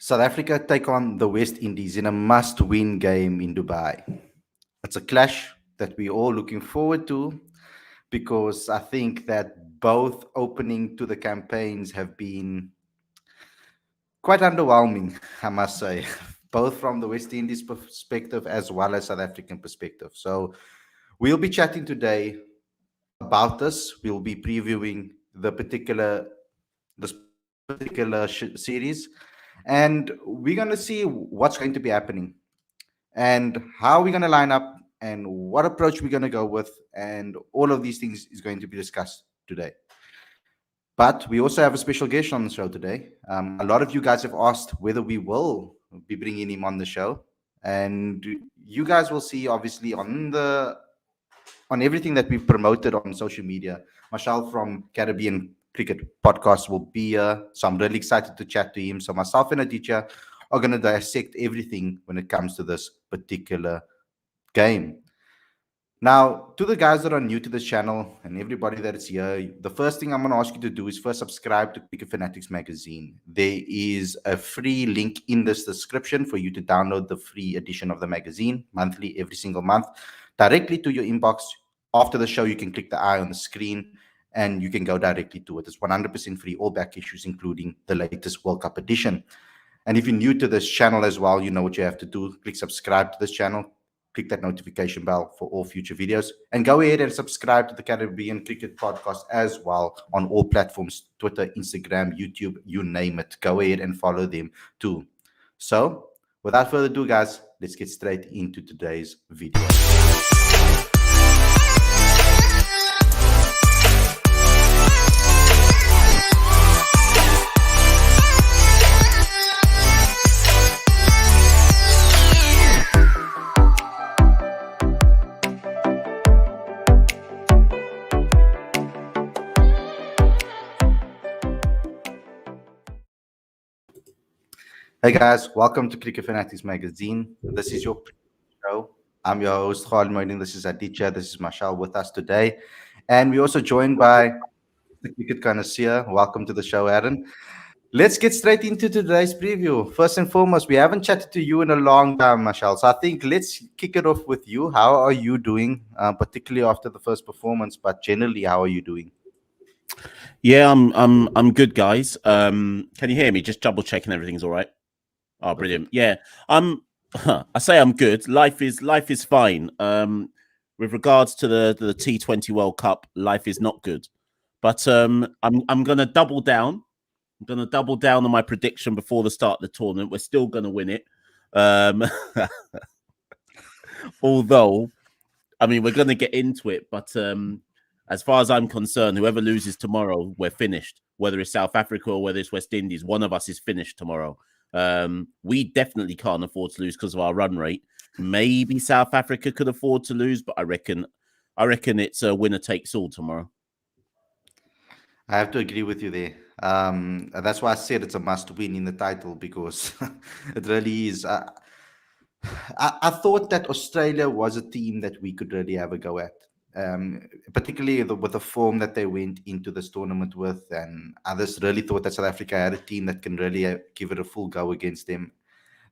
South Africa take on the West Indies in a must-win game in Dubai. It's a clash that we're all looking forward to because I think that both opening to the campaigns have been quite underwhelming, I must say, both from the West Indies perspective as well as South African perspective. So we'll be chatting today about this. We'll be previewing this particular series, and we're going to see what's going to be happening and how we're going to line up and what approach we're going to go with, and all of these things is going to be discussed today. But we also have a special guest on the show today. A lot of you guys have asked whether we will be bringing him on the show, and you guys will see obviously on everything that we've promoted on social media. Marshall from Caribbean Cricket Podcast will be here, so I'm really excited to chat to him. So myself and Aditya are going to dissect everything when it comes to this particular game. Now, to the guys that are new to this channel and everybody that is here, the first thing I'm going to ask you to do is first subscribe to Cricket Fanatics magazine. There is a free link in this description for you to download the free edition of the magazine monthly, every single month, directly to your inbox. After the show, you can click the eye on the screen and you can go directly to it. It's 100% free, all back issues, including the latest World Cup edition. And if you're new to this channel as well, you know what you have to do. Click subscribe to this channel. Click that notification bell for all future videos, and go ahead and subscribe to the Caribbean Cricket Podcast as well on all platforms, Twitter, Instagram, YouTube, you name it. Go ahead and follow them too. So without further ado, guys, let's get straight into today's video. Hey guys, welcome to Cricket Fanatics Magazine. This is your show. I'm your host, Khalid. This is Aditya. This is Marshall with us today. And we're also joined by the cricket connoisseur. Welcome to the show, Aaron. Let's get straight into today's preview. First and foremost, we haven't chatted to you in a long time, Marshall. So I think let's kick it off with you. How are you doing, particularly after the first performance, but generally, how are you doing? Yeah, I'm good, guys. Can you hear me? Just double checking everything's all right. Oh, brilliant. Yeah. I say I'm good. Life is fine. With regards to the T20 World Cup, life is not good. But I'm gonna double down. I'm gonna double down on my prediction before the start of the tournament. We're still gonna win it. Although, I mean, we're gonna get into it, but as far as I'm concerned, whoever loses tomorrow, we're finished. Whether it's South Africa or whether it's West Indies, one of us is finished tomorrow. We definitely can't afford to lose because of our run rate. Maybe South Africa could afford to lose, but I reckon it's a winner takes all tomorrow. I have to agree with you there. That's why I said it's a must win in the title, because it really is. I thought that Australia was a team that we could really have a go at. Particularly with the form that they went into this tournament with, and others really thought that South Africa had a team that can really give it a full go against them.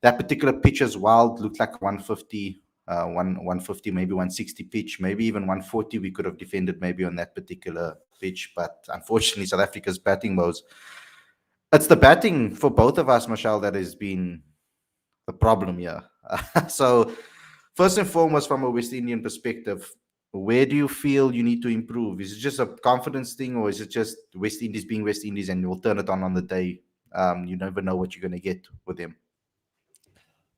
That particular pitch as well looked like 150, 150, maybe 160 pitch, maybe even 140 we could have defended maybe on that particular pitch. But unfortunately, South Africa's batting woes. It's the batting for both of us, Marshall, that has been the problem here. So first and foremost, from a West Indian perspective, where do you feel you need to improve? Is it just a confidence thing, or is it just West Indies being West Indies and you'll turn it on the day? You never know what you're going to get with them.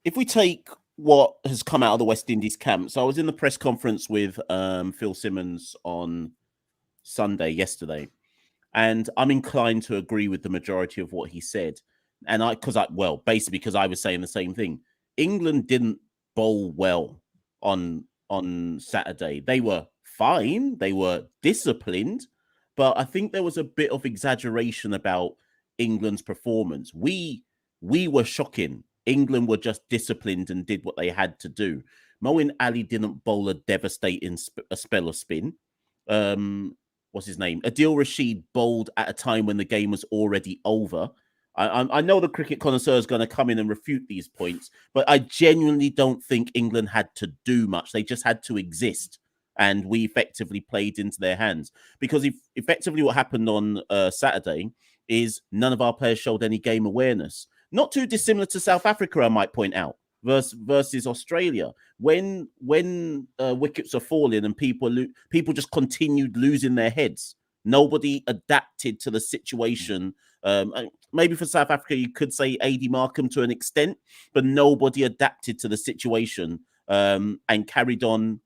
If we take what has come out of the West Indies camp, so I was in the press conference with Phil Simmons on yesterday, and I'm inclined to agree with the majority of what he said. And basically because I was saying the same thing. England didn't bowl well on Saturday. They were fine. They were disciplined, but I think there was a bit of exaggeration about England's performance. We were shocking. England were just disciplined and did what they had to do. Moeen Ali didn't bowl a devastating spell of spin. What's his name? Adil Rashid bowled at a time when the game was already over. I know the cricket connoisseur is going to come in and refute these points, but I genuinely don't think England had to do much. They just had to exist, and we effectively played into their hands. Because if effectively what happened on Saturday is none of our players showed any game awareness. Not too dissimilar to South Africa, I might point out, versus Australia. When wickets are falling and people just continued losing their heads. Nobody adapted to the situation. Maybe for South Africa, you could say AD Markham to an extent, but nobody adapted to the situation and carried on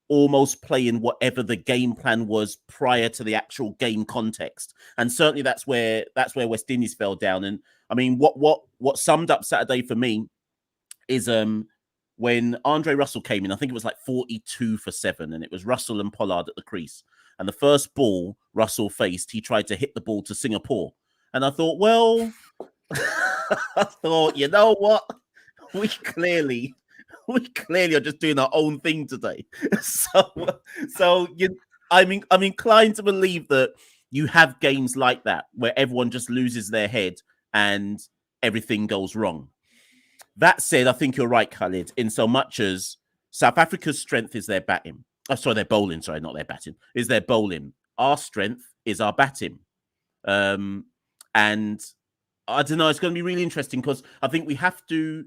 almost playing whatever the game plan was prior to the actual game context. And certainly that's where West Indies fell down. And I mean, what summed up Saturday for me is when Andre Russell came in, I think it was like 42 for 7, and it was Russell and Pollard at the crease. And the first ball Russell faced, he tried to hit the ball to Singapore. And I thought, well, you know what? We clearly are just doing our own thing today. I'm inclined to believe that you have games like that where everyone just loses their head and everything goes wrong. That said, I think you're right, Khalid, in so much as South Africa's strength is their batting. Oh, sorry, their bowling. Sorry, not their batting. Is their bowling. Our strength is our batting. And I don't know. It's going to be really interesting because I think we have to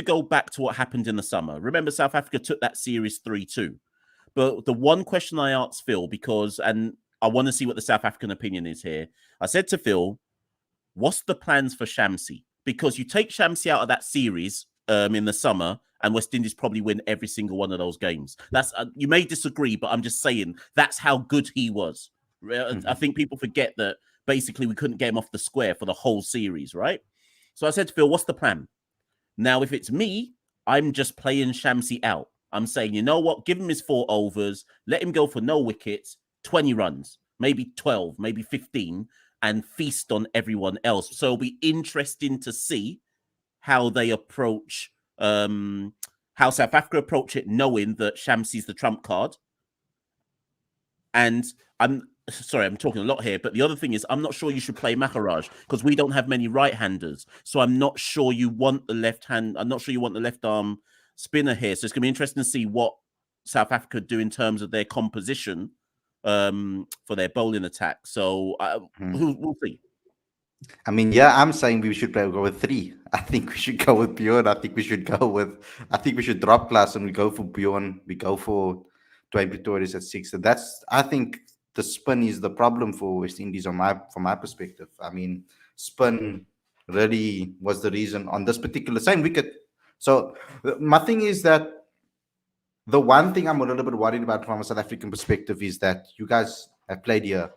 go back to what happened in the summer. Remember, South Africa took that series 3-2. But the one question I asked Phil, and I want to see what the South African opinion is here. I said to Phil, what's the plans for Shamsi? Because you take Shamsi out of that series in the summer, and West Indies probably win every single one of those games. That's you may disagree, but I'm just saying that's how good he was. I think people forget that basically we couldn't get him off the square for the whole series, right? So I said to Phil, what's the plan? Now, if it's me, I'm just playing Shamsi out. I'm saying, you know what? Give him his 4 overs, let him go for no wickets, 20 runs, maybe 12, maybe 15, and feast on everyone else. So it'll be interesting to see how they approach, how South Africa approach it, knowing that Shamsi's the trump card. And I'm talking a lot here, but the other thing is I'm not sure you should play Maharaj because we don't have many right-handers. So I'm not sure you want the left arm spinner here. So it's going to be interesting to see what South Africa do in terms of their composition for their bowling attack. So we'll see. I mean, yeah, I'm saying we should go with 3. I think we should go with Bjorn. I think we should drop class and we go for Bjorn. We go for Dwayne Pretorius at 6. And I think the spin is the problem for West Indies from my perspective. I mean, spin really was the reason on this particular same wicket. So my thing is that the one thing I'm a little bit worried about from a South African perspective is that you guys have played here.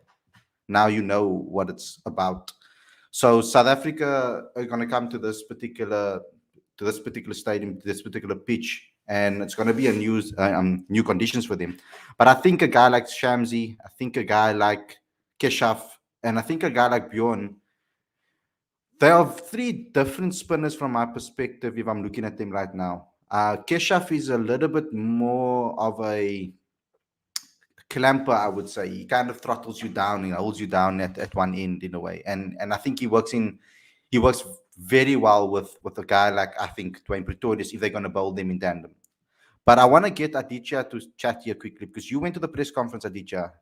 Now you know what it's about. So South Africa are going to come to this particular stadium, to this particular pitch, and it's going to be a new conditions for them. But I think a guy like Shamsi, I think a guy like Keshaf, and I think a guy like Bjorn, they are 3 different spinners from my perspective if I'm looking at them right now. Keshaf is a little bit more of a clamper, I would say. He kind of throttles you down and holds you down at one end in a way. And I think he works very well with a guy like, I think, Dwayne Pretorius if they're going to bowl them in tandem. But I want to get Aditya to chat here quickly because you went to the press conference, Aditya.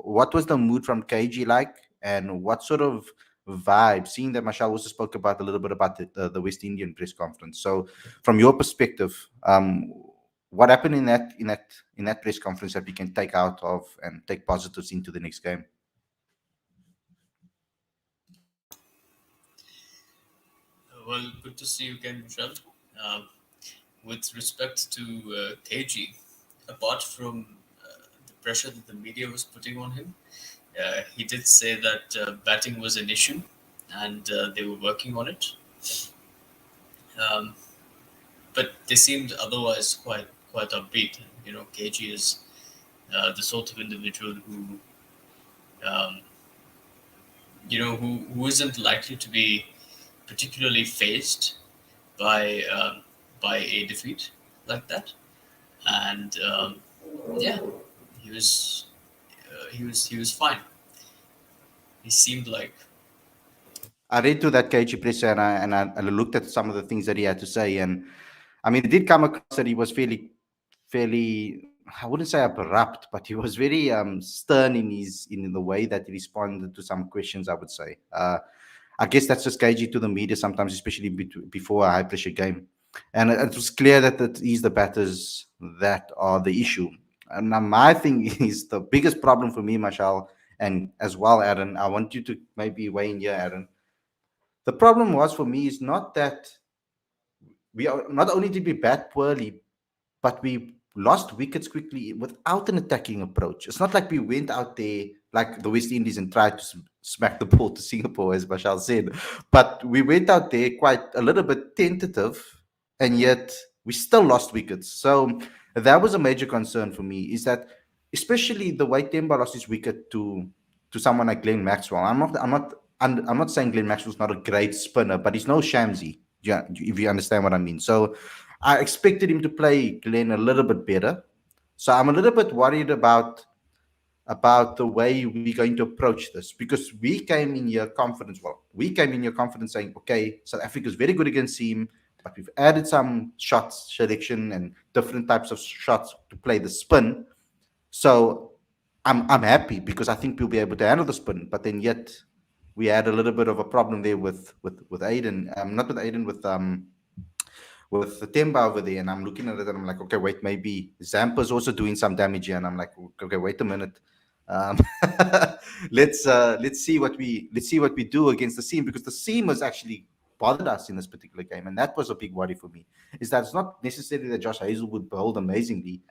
What was the mood from KG like, and what sort of vibe? Seeing that Mashal also spoke about a little bit about the West Indian press conference. So, from your perspective, what happened in that press conference that we can take out of and take positives into the next game? Well, good to see you again, Michelle. With respect to KG, apart from the pressure that the media was putting on him, he did say that batting was an issue and they were working on it. But they seemed otherwise quite upbeat. You know, KG is the sort of individual who, who isn't likely to be particularly phased by a defeat like that, and yeah, he was fine. He seemed like I read through that KG presser and I looked at some of the things that he had to say, and I mean, it did come across that he was fairly. I wouldn't say abrupt, but he was very stern in the way that he responded to some questions. I would say. I guess that's just cagey to the media sometimes, especially before a high pressure game. And it was clear that it is the batters that are the issue. And now my thing is the biggest problem for me, Marshall, and as well, Aaron. I want you to maybe weigh in here, Aaron. The problem was for me is not that we are not only did we bat poorly, but we lost wickets quickly without an attacking approach. It's not like we went out there like the West Indies and tried to smack the ball to Singapore, as Bashar said. But we went out there quite a little bit tentative, and yet we still lost wickets. So that was a major concern for me. Is that especially the way Temba lost his wicket to someone like Glenn Maxwell. I'm not saying Glenn Maxwell's not a great spinner, but he's no Shamsi. Yeah, if you understand what I mean. So I expected him to play Glenn a little bit better. So I'm a little bit worried about the way we're going to approach this because we came in here confidence. Well, we came in here confidence saying, okay, South Africa's very good against him, but we've added some shots selection and different types of shots to play the spin. So I'm happy because I think we'll be able to handle the spin. But then yet we had a little bit of a problem there with Aiden. Not with Aiden, with the Temba over there, and I'm looking at it and I'm like, okay, wait, maybe Zampa's also doing some damage here, and I'm like, okay, wait a minute. Um, let's see what we do against the seam because the seam has actually bothered us in this particular game, and that was a big worry for me. Is that it's not necessarily that Josh Hazelwood bowled amazingly.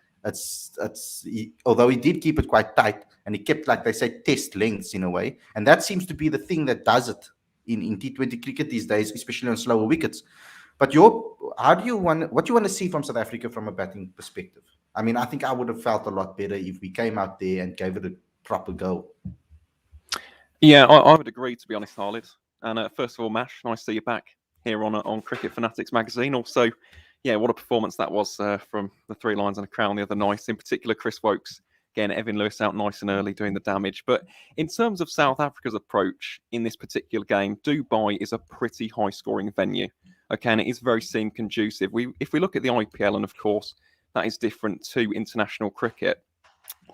Although he did keep it quite tight, and he kept, like they say, test lengths in a way, and that seems to be the thing that does it in T20 cricket these days, especially on slower wickets. But what do you want to see from South Africa from a batting perspective? I mean, I think I would have felt a lot better if we came out there and gave it a proper go. Yeah, I would agree, to be honest, Khalid. And first of all, Mash, nice to see you back here on Cricket Fanatics magazine. Also, yeah, what a performance that was from the Three Lions and a Crown the other night. In particular, Chris Wokes getting Evan Lewis out nice and early, doing the damage. But in terms of South Africa's approach in this particular game, Dubai is a pretty high-scoring venue. Okay, and it is very seam conducive. If we look at the IPL, and of course that is different to international cricket,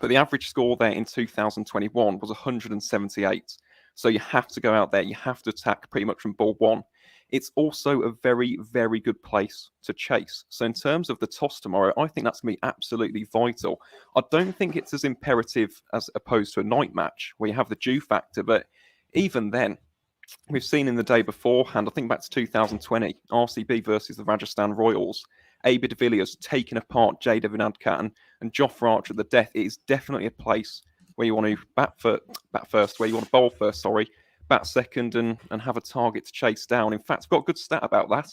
but the average score there in 2021 was 178. So you have to go out there, you have to attack pretty much from ball one. It's also a very, very good place to chase. So in terms of the toss tomorrow, I think that's going to be absolutely vital. I don't think it's as imperative as opposed to a night match where you have the dew factor, but even then, we've seen in the day beforehand, I think back to 2020, RCB versus the Rajasthan Royals, Abid de Villiers taking apart J. Devin Adcat and Jofra Archer at the death. It is definitely a place where you want to bat first, where you want to bowl first, bat second and have a target to chase down. In fact, I've got a good stat about that.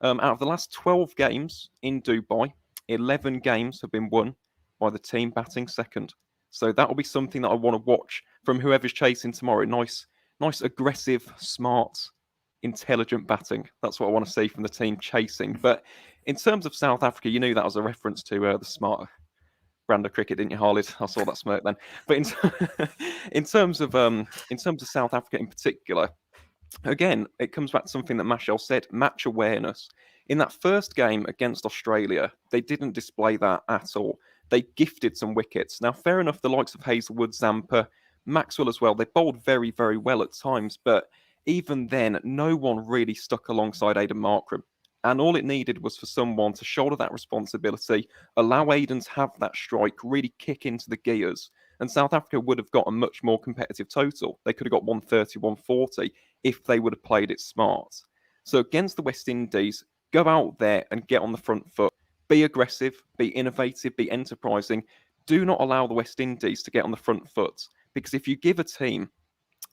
Out of the last 12 games in Dubai, 11 games have been won by the team batting second. So that will be something that I want to watch from whoever's chasing tomorrow. Nice, aggressive, smart, intelligent batting. That's what I want to see from the team chasing. But in terms of South Africa, you knew that was a reference to the smart brand of cricket, didn't you, Khalid? I saw that smirk then. But in terms of South Africa in particular, again, it comes back to something that Mashal said: match awareness. In that first game against Australia, they didn't display that at all. They gifted some wickets. Now, fair enough, the likes of Hazelwood, Zampa, Maxwell as well, they bowled very, very well at times, but even then, no one really stuck alongside Aidan Markram. And all it needed was for someone to shoulder that responsibility, allow Aidan to have that strike, really kick into the gears, and South Africa would have got a much more competitive total. They could have got 130, 140 if they would have played it smart. So against the West Indies, go out there and get on the front foot. Be aggressive, be innovative, be enterprising. Do not allow the West Indies to get on the front foot. Because if you give a team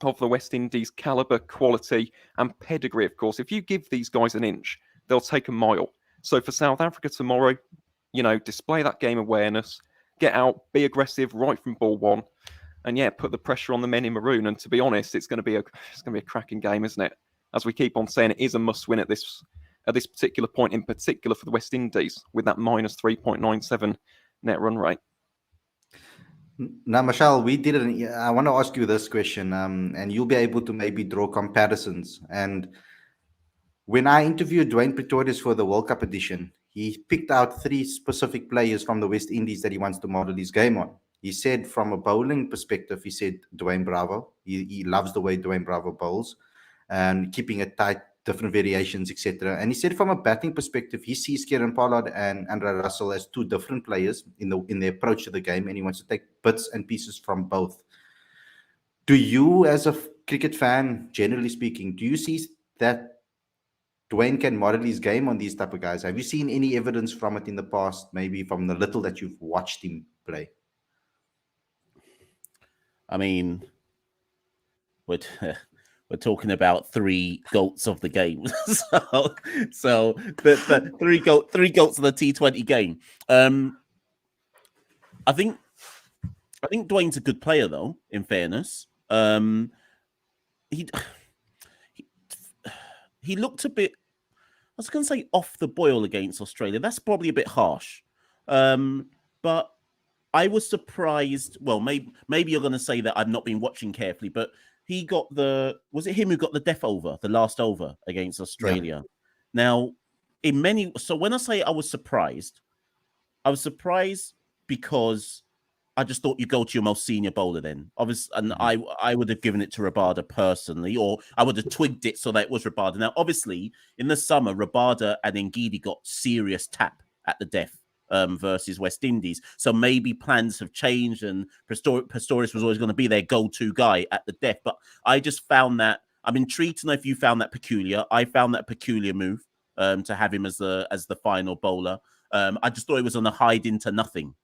of the West Indies calibre, quality and pedigree, of course, if you give these guys an inch, they'll take a mile. So for South Africa tomorrow, display that game awareness, get out, be aggressive right from ball one, and put the pressure on the men in maroon. And to be honest, it's going to be a cracking game, isn't it? As we keep on saying, it is a must-win at this particular point, in particular for the West Indies, with that minus 3.97 net run rate. Now, Michelle, we didn't. I want to ask you this question, and you'll be able to maybe draw comparisons. And when I interviewed Dwayne Pretorius for the World Cup edition, he picked out three specific players from the West Indies that he wants to model his game on. He said, from a bowling perspective, he said Dwayne Bravo. He loves the way Dwayne Bravo bowls and keeping it tight, different variations, etc. And he said, from a batting perspective, he sees Kieran Pollard and Andre Russell as two different players in the approach to the game, and he wants to take bits and pieces from both. Do you, as a cricket fan, generally speaking, do you see that Dwayne can model his game on these type of guys? Have you seen any evidence from it in the past, maybe from the little that you've watched him play? I mean, we're, we're talking about three goats of the game. so the three goats of the T20 game. I think Dwayne's a good player, though, in fairness. He looked a bit, I was going to say off the boil against Australia. That's probably a bit harsh. But I was surprised. Well, maybe you're going to say that I've not been watching carefully, but he got was it him who got the death over, the last over against Australia? Yeah. Now, so when I say I was surprised because I just thought you go to your most senior bowler then. Obviously, and I would have given it to Rabada personally, or I would have twigged it so that it was Rabada. Now, obviously, in the summer, Rabada and Ngidi got serious tap at the death versus West Indies. So maybe plans have changed and Pistorius was always going to be their go-to guy at the death. But I just found that, I'm intrigued to know if you found that peculiar. I found that peculiar move to have him as the final bowler. I just thought it was on a hide into nothing.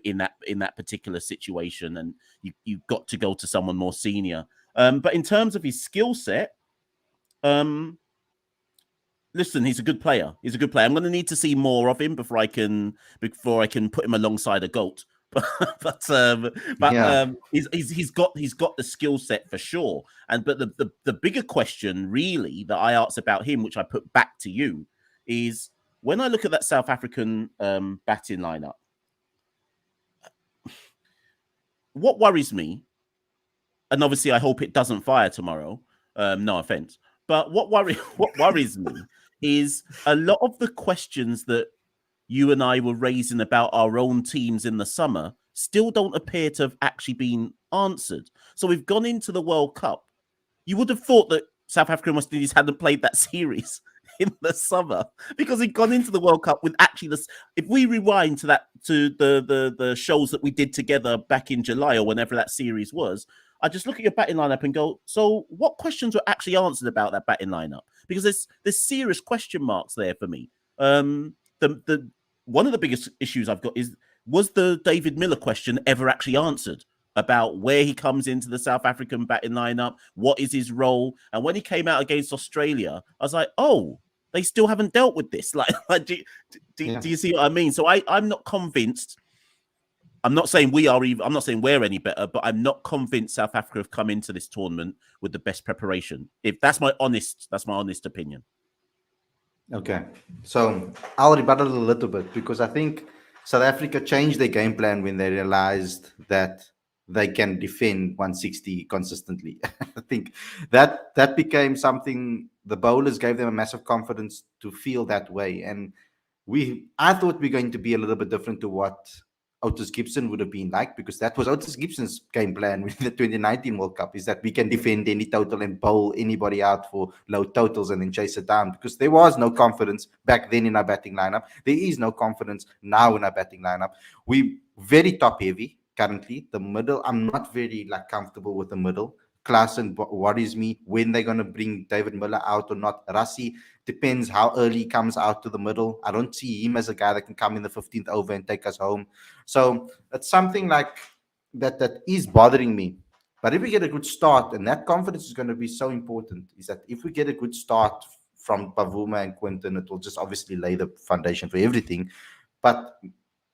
In that particular situation, and you got to go to someone more senior. But in terms of his skill set, listen, he's a good player. He's a good player. I'm going to need to see more of him before I can put him alongside a GOAT. But he's got the skill set for sure. But the bigger question really that I asked about him, which I put back to you, is when I look at that South African batting lineup. What worries me, and obviously I hope it doesn't fire tomorrow, no offense, but what worries me is a lot of the questions that you and I were raising about our own teams in the summer still don't appear to have actually been answered. So we've gone into the World Cup. You would have thought that South Africa and West Indies hadn't played that series in the summer because he'd gone into the World Cup with actually this. If we rewind to the shows that we did together back in July or whenever that series was, I just look at your batting lineup and go, so what questions were actually answered about that batting lineup? Because there's serious question marks there for me. The one of the biggest issues I've got is, was the David Miller question ever actually answered? About where he comes into the South African batting lineup, what is his role? And when he came out against Australia, I was like, oh, they still haven't dealt with this. Do you see what I mean? So I'm not convinced. I'm not saying I'm not saying we're any better, but I'm not convinced South Africa have come into this tournament with the best preparation. If that's my honest opinion. Okay, so I'll rebuttal a little bit because I think South Africa changed their game plan when they realized that they can defend 160 consistently. I think that became something. The bowlers gave them a massive confidence to feel that way, and I thought we're going to be a little bit different to what Otis Gibson would have been like, because that was Otis Gibson's game plan with the 2019 World Cup, is that we can defend any total and bowl anybody out for low totals and then chase it down, because there was no confidence back then in our batting lineup. There is no confidence now in our batting lineup. We very top heavy currently. The middle, I'm not very comfortable with the middle. Klaasen worries me when they're going to bring David Miller out or not. Rassie depends how early he comes out to the middle. I don't see him as a guy that can come in the 15th over and take us home. So it's something like that is bothering me. But if we get a good start, and that confidence is going to be so important, is that if we get a good start from Pavuma and Quinton, it will just obviously lay the foundation for everything. But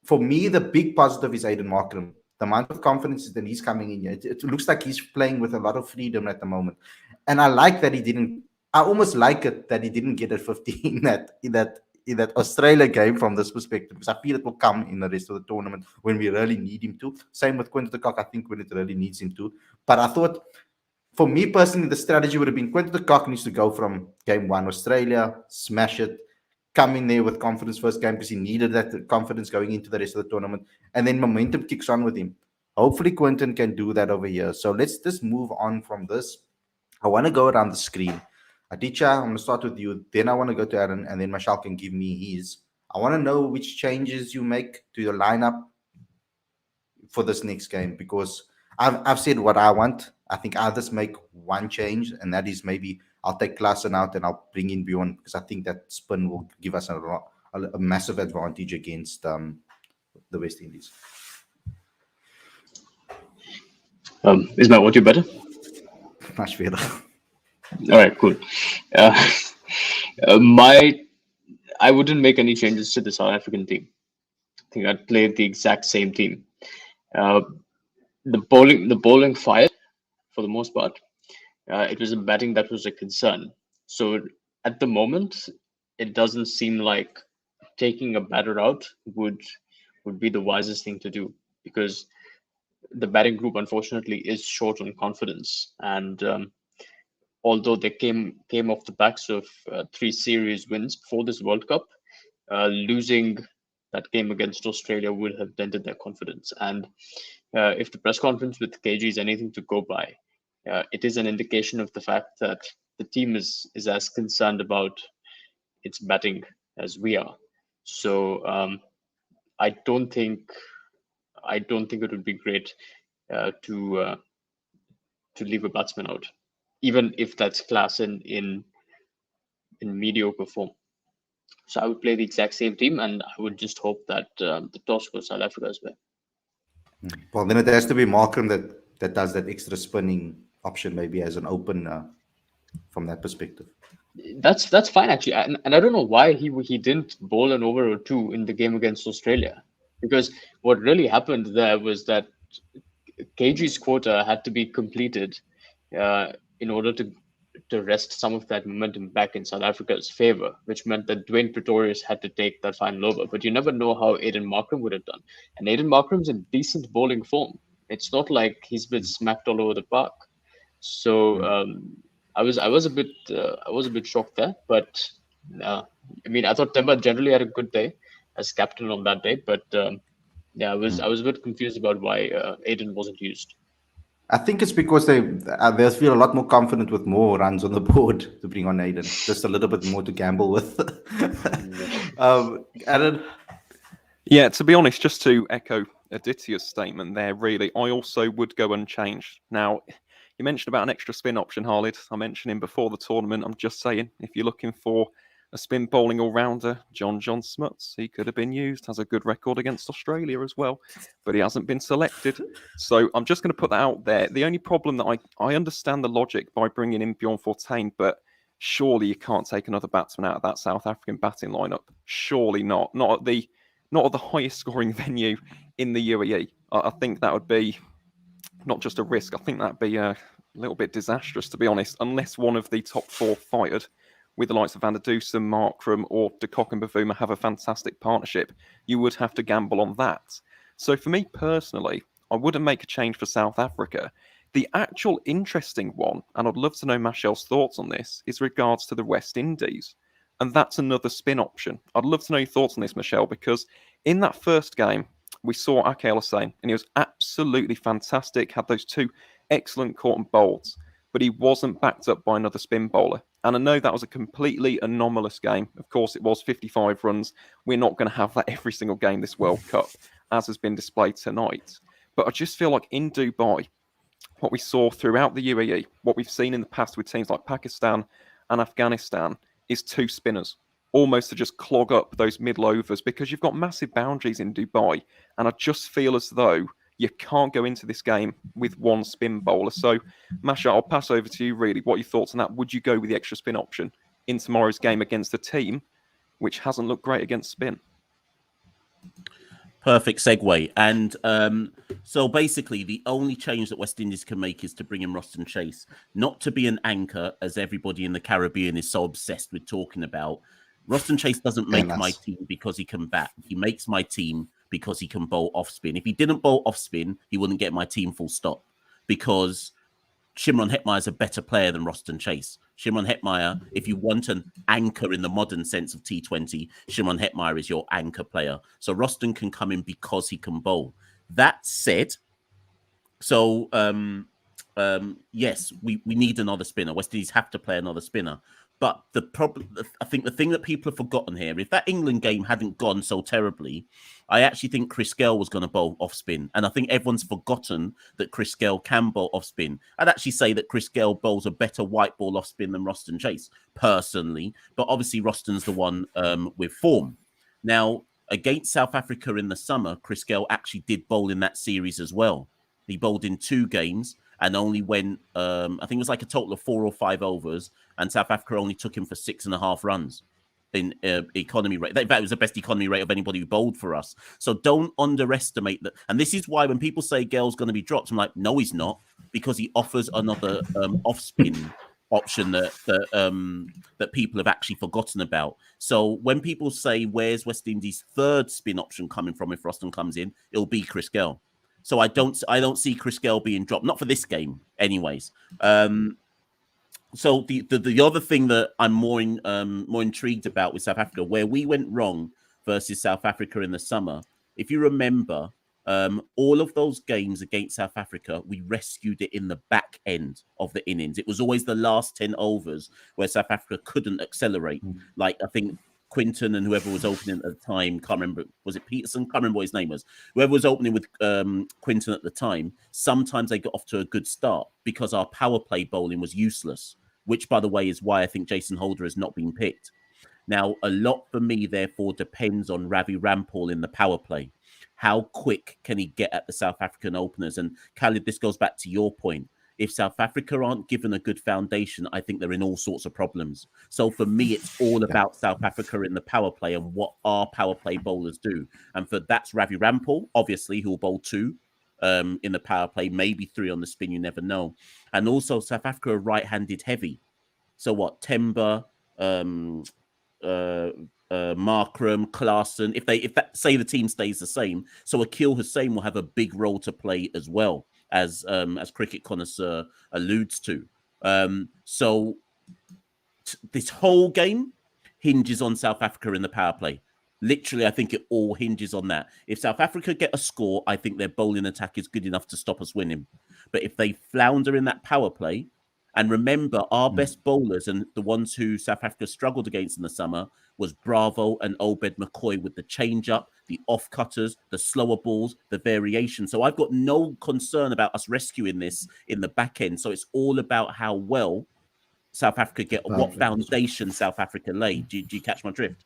for me, the big positive is Aiden Markram. The amount of confidence that he's coming in here, it looks like he's playing with a lot of freedom at the moment. And I like that I almost like it that he didn't get a 15 in that Australia game from this perspective, because I feel it will come in the rest of the tournament when we really need him to. Same with Quinton de Kock, I think when it really needs him to. But I thought, for me personally, the strategy would have been Quinton de Kock needs to go from game one Australia, smash it, come in there with confidence first game because he needed that confidence going into the rest of the tournament, and then momentum kicks on with him. Hopefully, Quinton can do that over here. So let's just move on from this. I want to go around the screen. Aditya, I'm going to start with you. Then I want to go to Aaron, and then Mashal can give me his. I want to know which changes you make to your lineup for this next game, because I've said what I want. I think I'll just make one change, and that is maybe I'll take Klaassen out and I'll bring in Bjorn, because I think that spin will give us a massive advantage against the West Indies. Is my audio better? Much better. All right, cool. I wouldn't make any changes to the South African team. I think I'd play the exact same team. The bowling fired for the most part. It was a batting that was a concern. So at the moment, it doesn't seem like taking a batter out would be the wisest thing to do, because the batting group unfortunately is short on confidence, and although they came off the backs of 3 series wins before this World Cup, losing that game against Australia would have dented their confidence. And if the press conference with KG is anything to go by, it is an indication of the fact that the team is as concerned about its batting as we are. So I don't think it would be great to leave a batsman out, even if that's Klaassen in mediocre form. So I would play the exact same team, and I would just hope that the toss goes South Africa's way. Well, then it has to be Markram that does that extra spinning option, maybe as an open from that perspective. That's fine actually, and I don't know why he didn't bowl an over or two in the game against Australia, because what really happened there was that KG's quota had to be completed in order to rest some of that momentum back in South Africa's favor, which meant that Dwayne Pretorius had to take that final over. But you never know how Aiden Markram would have done, and Aiden Markram's in decent bowling form. It's not like he's been smacked all over the park. So I was a bit shocked there, but I mean, I thought Temba generally had a good day as captain on that day, but I was a bit confused about why Aiden wasn't used. I think it's because they feel a lot more confident with more runs on the board to bring on Aiden, just a little bit more to gamble with. Aaron? Yeah, to be honest, just to echo Aditya's statement there, really, I also would go unchanged. Now, you mentioned about an extra spin option, Khalid. I mentioned him before the tournament. I'm just saying, if you're looking for a spin bowling all-rounder, John Smuts, he could have been used, has a good record against Australia as well, but he hasn't been selected. So I'm just going to put that out there. The only problem that I understand the logic by bringing in Bjorn Fortuin, but surely you can't take another batsman out of that South African batting lineup. Surely not. Not at the highest scoring venue in the UAE. I think that would be not just a risk. I think that'd be a little bit disastrous, to be honest, unless one of the top 4 fired with the likes of Van der Dusen, Markram, or de Kock and Bavuma have a fantastic partnership. You would have to gamble on that. So for me personally, I wouldn't make a change for South Africa. The actual interesting one, and I'd love to know Mashel's thoughts on this, is regards to the West Indies. And that's another spin option. I'd love to know your thoughts on this, Michelle, because in that first game, we saw Ake Hussain, and he was absolutely fantastic, had those 2 excellent caught and bowls, but he wasn't backed up by another spin bowler. And I know that was a completely anomalous game. Of course, it was 55 runs. We're not going to have that every single game this World Cup, as has been displayed tonight. But I just feel like in Dubai, what we saw throughout the UAE, what we've seen in the past with teams like Pakistan and Afghanistan, is 2 spinners, almost to just clog up those middle overs, because you've got massive boundaries in Dubai. And I just feel as though you can't go into this game with 1 spin bowler. So, Masha, I'll pass over to you, really. What are your thoughts on that? Would you go with the extra spin option in tomorrow's game against a team which hasn't looked great against spin? Perfect segue. And so basically, the only change that West Indies can make is to bring in Roston Chase, not to be an anchor, as everybody in the Caribbean is so obsessed with talking about, Roston Chase doesn't Fair make my enough. team because he can bat. He makes my team because he can bowl off spin. If he didn't bowl off spin, he wouldn't get my team full stop, because Shimron Hetmeyer is a better player than Roston Chase. Shimron Hetmeyer, if you want an anchor in the modern sense of T20, Shimron Hetmeyer is your anchor player. So Roston can come in because he can bowl. That said, so yes, we need another spinner. West Indies have to play another spinner. But the problem, I think the thing that people have forgotten here, if that England game hadn't gone so terribly, I actually think Chris Gale was going to bowl off spin. And I think everyone's forgotten that Chris Gale can bowl off spin. I'd actually say that Chris Gale bowls a better white ball off spin than Roston Chase, personally. But obviously, Roston's the one with form. Now, against South Africa in the summer, Chris Gale actually did bowl in that series as well. He bowled in 2 games and only went, I think it was like a total of 4 or 5 overs, and South Africa only took him for 6.5 runs in economy rate. In fact, it was the best economy rate of anybody who bowled for us. So don't underestimate that. And this is why when people say Gale's going to be dropped, I'm like, no, he's not, because he offers another off-spin option that people have actually forgotten about. So when people say, where's West Indies' third spin option coming from if Roston comes in, it'll be Chris Gale. So I don't see Chris Gale being dropped, not for this game, anyways. So the other thing that I'm more intrigued about with South Africa, where we went wrong versus South Africa in the summer, if you remember, all of those games against South Africa, we rescued it in the back end of the innings. It was always the last 10 overs where South Africa couldn't accelerate. Like, I think Quinton and whoever was opening at the time, can't remember, was it Peterson? Can't remember what his name was. Whoever was opening with Quinton at the time, sometimes they got off to a good start because our power play bowling was useless, which, by the way, is why I think Jason Holder has not been picked. Now, a lot for me, therefore, depends on Ravi Rampal in the power play. How quick can he get at the South African openers? And Khalid, this goes back to your point. If South Africa aren't given a good foundation, I think they're in all sorts of problems. So for me, it's all about South Africa in the power play and what our power play bowlers do. And for that's Ravi Rampal, obviously, who will bowl 2 in the power play, maybe 3 on the spin, you never know. And also South Africa are right-handed heavy. So what, Temba, Markram, Klaassen, if that say the team stays the same, so Akil Hussain will have a big role to play as well, as Cricket Connoisseur alludes to. So this whole game hinges on South Africa in the power play. Literally, I think it all hinges on that. If South Africa get a score, I think their bowling attack is good enough to stop us winning. But if they flounder in that power play, and remember, our best bowlers and the ones who South Africa struggled against in the summer was Bravo and Obed McCoy with the change-up, the off-cutters, the slower balls, the variation. So I've got no concern about us rescuing this in the back end. So it's all about how well South Africa get, what foundation South Africa lay. Do you catch my drift?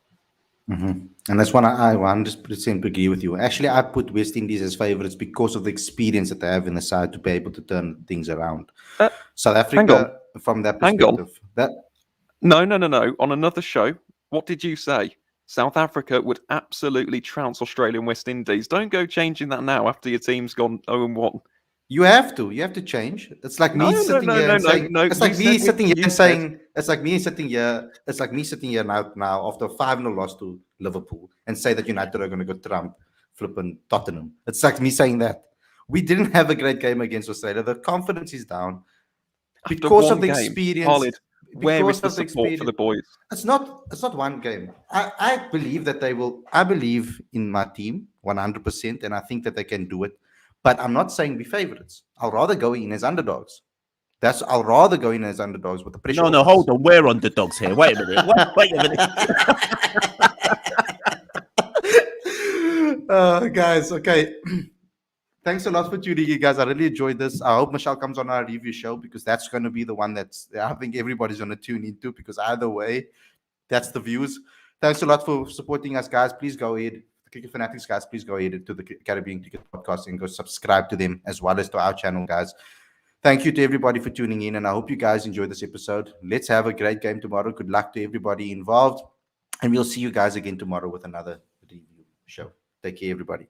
Mm-hmm. And that's one I 100% agree with you. Actually, I put West Indies as favourites because of the experience that they have in the side to be able to turn things around. South Africa, from that perspective, No. On another show, what did you say? South Africa would absolutely trounce Australia and West Indies. Don't go changing that now after your team's gone 0-1. You have to change. It's like me sitting here and saying, it's like me sitting here and saying, it's like me sitting here now after a 5-0 loss to Liverpool and say that United are going to go trump flipping Tottenham. It's like me saying that. We didn't have a great game against Australia. The confidence is down because of the experience. Khalid, where is the support for the boys? It's not one game. I believe that they will. I believe in my team 100%, and I think that they can do it. But I'm not saying be favorites. I'll rather go in as underdogs. I'll rather go in as underdogs with the pressure. No, hold on. We're underdogs here. Wait a minute. Wait a minute. Guys, okay. Thanks a lot for tuning in, guys. I really enjoyed this. I hope Michelle comes on our review show because that's going to be the one I think everybody's going to tune into because either way, that's the views. Thanks a lot for supporting us, guys. Please go ahead. Cricket Fanatics, guys, please go ahead to the Caribbean Cricket Podcast and go subscribe to them as well as to our channel, guys. Thank you to everybody for tuning in, and I hope you guys enjoyed this episode. Let's have a great game tomorrow. Good luck to everybody involved, and we'll see you guys again tomorrow with another review show. Take care, everybody.